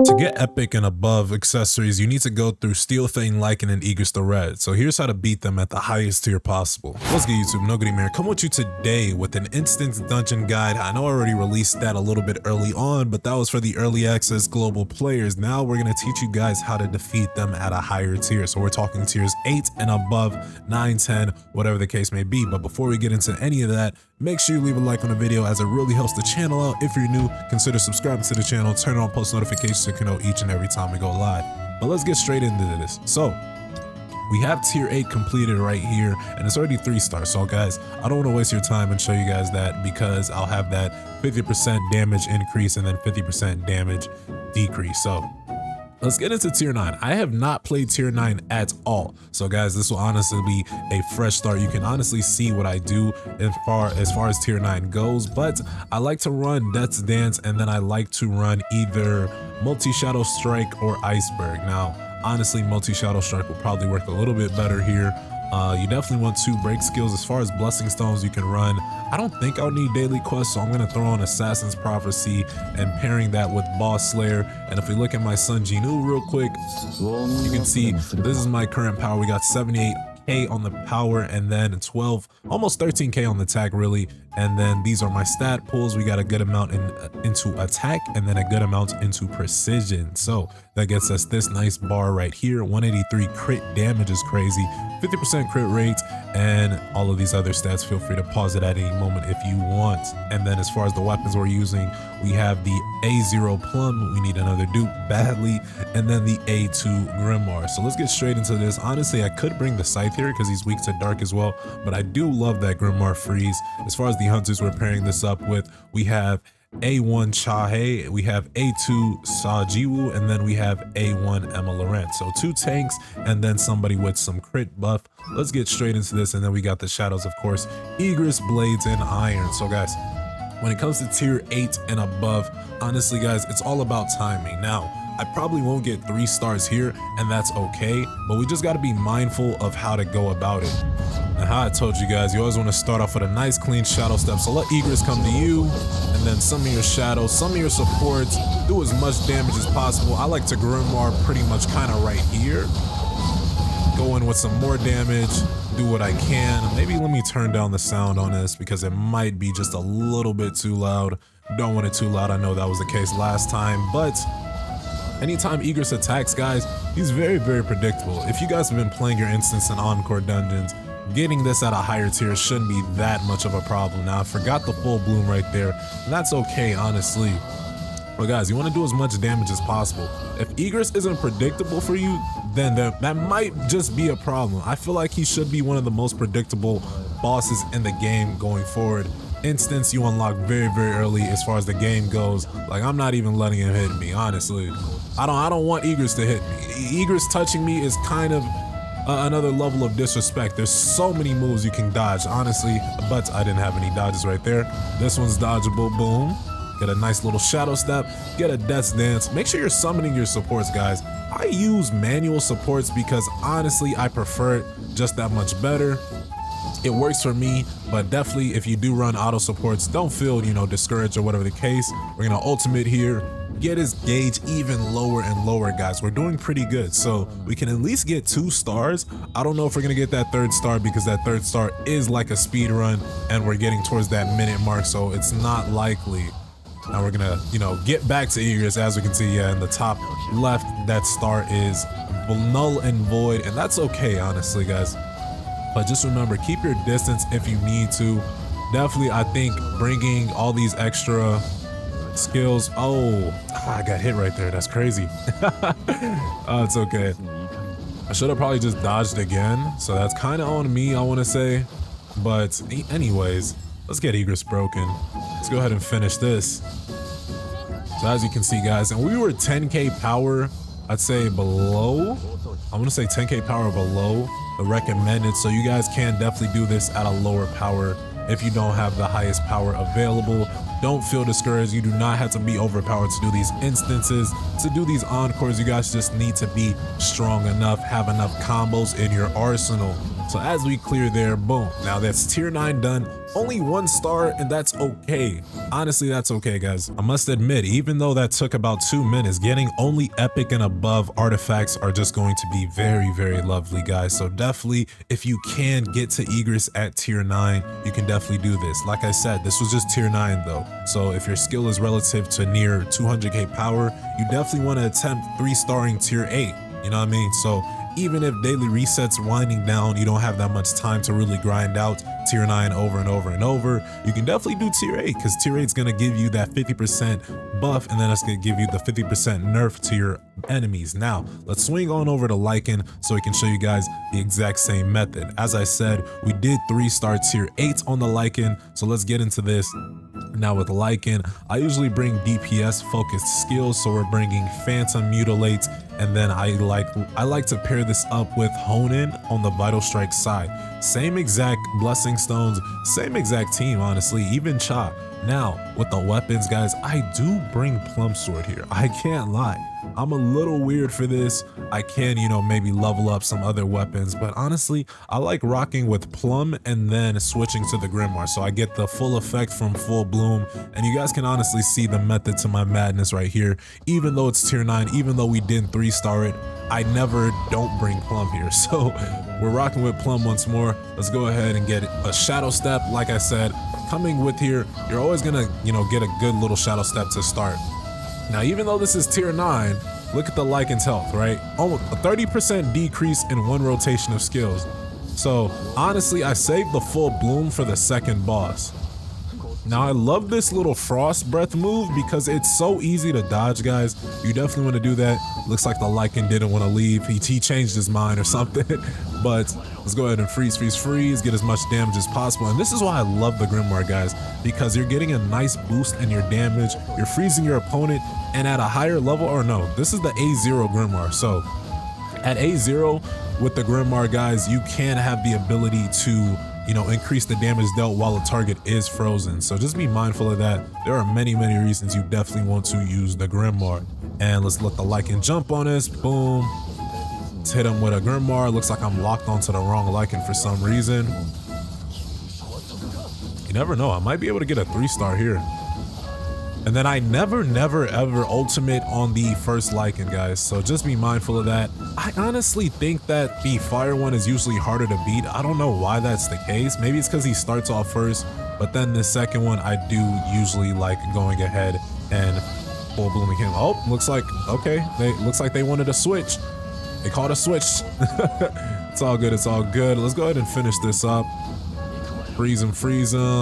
To get epic and above accessories, you need to go through Steel-fanged, Lycan, and Igris the Red. So here's how to beat them at the highest tier possible. What's good, YouTube? No Goody Man. Come with you today with an instant dungeon guide. I know I already released that a little bit early on, but that was for the early access global players. Now we're going to teach you guys how to defeat them at a higher tier. So we're talking tiers 8 and above, 9, 10, whatever the case may be. But before we get into any of that, make sure you leave a like on the video as it really helps the channel out. If you're new, consider subscribing to the channel, turn on post notifications so you can know each and every time we go live. But let's get straight into this. So we have tier 8 completed right here, and it's already 3 stars. So guys, I don't want to waste your time and show you guys that, because I'll have that 50% damage increase and then 50% damage decrease. So let's get into tier 9. I have not played tier 9 at all. So guys, this will honestly be a fresh start. You can honestly see what I do as far as tier 9 goes, but I like to run Death's Dance, and then I like to run either multi-shadow strike or iceberg. Now, honestly, multi-shadow strike will probably work a little bit better here. You definitely want 2 break skills. As far as blessing stones, you can run, I don't think I'll need daily quests, so I'm going to throw on Assassin's Prophecy and pairing that with Boss Slayer. And if we look at my Sun Jinu real quick, you can see this is my current power. We got 78k on the power, and then 12, almost 13k on the attack really. And then these are my stat pools. We got a good amount into attack, and then a good amount into precision. So that gets us this nice bar right here. 183 crit damage is crazy, 50% crit rate, and all of these other stats. Feel free to pause it at any moment if you want. And then as far as the weapons we're using, we have the A0 Plum. We need another dupe badly, and then the A2 Grimoire. So let's get straight into this. Honestly, I could bring the Scythe here because he's weak to dark as well, but I do love that Grimoire freeze. As far as the hunters we're pairing this up with, we have A1 Chahe, we have A2 Sajiwu, and then we have A1 Emma Laurent. So 2 tanks and then somebody with some crit buff. Let's get straight into this. And then we got the shadows, of course, Igris, Blades, and Iron. So guys, when it comes to tier 8 and above, honestly guys, it's all about timing. Now, I probably won't get 3 stars here, and that's okay, but we just got to be mindful of how to go about it. And how I told you guys, you always want to start off with a nice clean shadow step. So let Igris come to you, and then some of your shadows, some of your supports, do as much damage as possible. I like to Grimoire pretty much kind of right here. Go in with some more damage, do what I can. Maybe let me turn down the sound on this because it might be just a little bit too loud. Don't want it too loud. I know that was the case last time, but anytime Igris attacks, guys, he's very, very predictable. If you guys have been playing your instance in Encore dungeons, getting this at a higher tier shouldn't be that much of a problem. Now, I forgot the full bloom right there, and that's okay, honestly. But guys, you want to do as much damage as possible. If Igris isn't predictable for you, then that might just be a problem. I feel like he should be one of the most predictable bosses in the game going forward. Instance you unlock very, very early as far as the game goes. Like, I'm not even letting him hit me, honestly. I don't want Igris to hit me. Igris touching me is kind of another level of disrespect. There's so many moves you can dodge, honestly, but I didn't have any dodges right there. This one's dodgeable. Boom. Get a nice little shadow step, get a Death's Dance. Make sure you're summoning your supports, guys. I use manual supports because honestly I prefer it just that much better. It works for me, but definitely if you do run auto supports, don't feel, discouraged or whatever the case. We're gonna ultimate here, get his gauge even lower and lower, guys. We're doing pretty good, so we can at least get 2 stars. I don't know if we're gonna get that 3rd star because that 3rd star is like a speed run and we're getting towards that minute mark, so it's not likely. Now we're gonna, get back to Igris. As we can see, yeah, in the top left, that star is null and void, and that's okay, honestly, guys. But just remember, keep your distance if you need to. Definitely, I think bringing all these extra skills. Oh, I got hit right there. That's crazy. Oh, it's okay. I should have probably just dodged again. So that's kind of on me, I want to say. But anyways, let's get Igris broken. Let's go ahead and finish this. So as you can see, guys, and we were 10k power, I'd say below. I'm gonna say 10k power below the recommended, so you guys can definitely do this at a lower power if you don't have the highest power available. Don't feel discouraged. You do not have to be overpowered to do these instances. To do these encores, you guys just need to be strong enough, have enough combos in your arsenal. So as we clear there, boom. Now that's tier 9 done. Only 1 star, and that's okay. Honestly, that's okay, guys. I must admit, even though that took about 2 minutes, getting only epic and above artifacts are just going to be very, very lovely, guys. So definitely, if you can get to Igris at tier 9, you can definitely do this. Like I said, this was just tier 9 though. So if your skill is relative to near 200k power, you definitely want to attempt 3-starring tier 8. You know what I mean? So even if daily resets winding down, you don't have that much time to really grind out tier 9 over and over and over, you can definitely do tier 8, because tier 8 is going to give you that 50% buff, and then it's going to give you the 50% nerf to your enemies. Now, let's swing on over to Lycan so we can show you guys the exact same method. As I said, we did 3-star tier 8 on the Lycan, so let's get into this. Now with Lycan, I usually bring DPS focused skills, so we're bringing Phantom, Mutilate, and then I like to pair this up with Hone In on the Vital Strike side. Same exact Blessing Stones, same exact team, honestly, even Cha. Now, with the weapons, guys, I do bring Plum Sword here. I can't lie. I'm a little weird for this. I can, you know, maybe level up some other weapons, but honestly, I like rocking with Plum and then switching to the Grimoire, so I get the full effect from Full Bloom, and you guys can honestly see the method to my madness right here. Even though it's tier 9, even though we didn't 3-star it, I never don't bring Plum here. So we're rocking with Plum once more. Let's go ahead and get a Shadow Step. Like I said, coming with here, you're always gonna, you know, get a good little Shadow Step to start. Now, even though this is tier 9, look at the Lycan's health, right? Almost a 30% decrease in 1 rotation of skills. So honestly, I saved the Full Bloom for the second boss. Now, I love this little Frost Breath move because it's so easy to dodge, guys. You definitely want to do that. Looks like the Lycan didn't want to leave. He changed his mind or something. But let's go ahead and freeze, get as much damage as possible. And this is why I love the Grimoire, guys, because you're getting a nice boost in your damage. You're freezing your opponent, and at a higher level, or no, this is the A0 Grimoire. So at A0 with the Grimoire, guys, you can have the ability to, you know, increase the damage dealt while a target is frozen. So just be mindful of that. There are many, many reasons you definitely want to use the Grimoire. And let's let the Lycan jump on us. Boom. Let's hit him with a Grimoire. Looks like I'm locked onto the wrong Lycan for some reason. You never know. I might be able to get a 3-star here. And then I never ever ultimate on the first Lycan, guys, so just be mindful of that. I honestly think that the fire one is usually harder to beat. I don't know why that's the case. Maybe it's because he starts off first, but then the second one I do usually like going ahead and full blooming him. Oh, looks like, okay, looks like they wanted a switch. They called a switch. It's all good, it's all good. Let's go ahead and finish this up. Freeze him.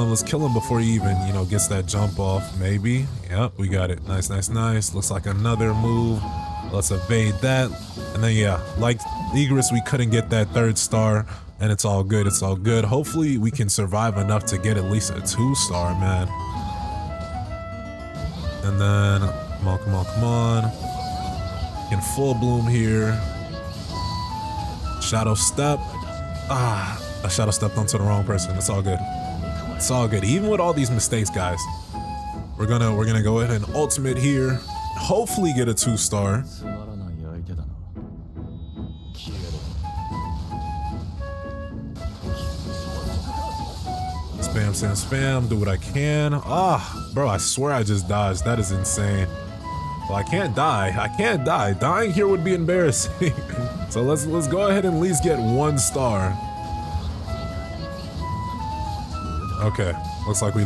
Let's kill him before he even, you know, gets that jump off, maybe. Yep, we got it. Nice. Looks like another move. Let's evade that. And then, yeah, like Igris, we couldn't get that 3rd star, and it's all good. Hopefully, we can survive enough to get at least a 2-star, man. And then, come on. Can Full Bloom here. Shadow Step. I Shadow Stepped onto the wrong person. It's all good. Even with all these mistakes, guys, we're gonna go ahead and ultimate here. Hopefully get a 2-star. Spam. Do what I can. Bro, I swear I just dodged. That is insane. Well, I can't die. Dying here would be embarrassing. So let's go ahead and at least get 1 star. Okay, looks like we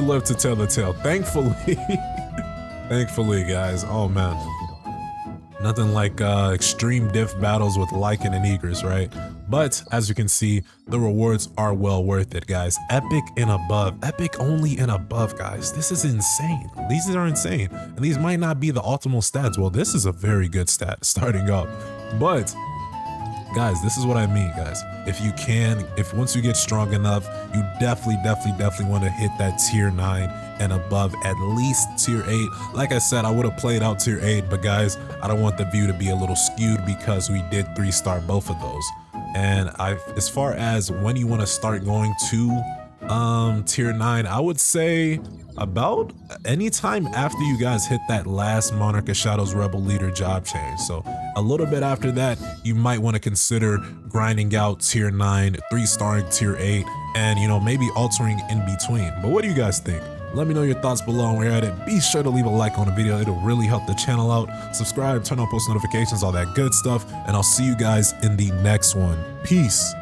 lived to tell the tale. Thankfully. Thankfully, guys. Oh man, nothing like extreme diff battles with Lycan and Igris, right? But as you can see, the rewards are well worth it, guys. Epic and above, epic only and above, guys. This is insane. These are insane, and these might not be the optimal stats. Well, this is a very good stat starting up, but guys, this is what I mean, guys. If once you get strong enough, you definitely want to hit that tier 9 and above, at least tier 8. Like I said, I would have played out tier 8, but guys, I don't want the view to be a little skewed because we did 3-star both of those. And as far as when you want to start going to Tier 9, I would say about anytime after you guys hit that last Monarch of Shadows Rebel Leader job change. So a little bit after that, you might want to consider grinding out Tier 9, 3-starring Tier 8, and you know, maybe altering in between. But what do you guys think? Let me know your thoughts below, and we're at it. Be sure to leave a like on the video. It'll really help the channel out. Subscribe, turn on post notifications, all that good stuff, and I'll see you guys in the next one. Peace.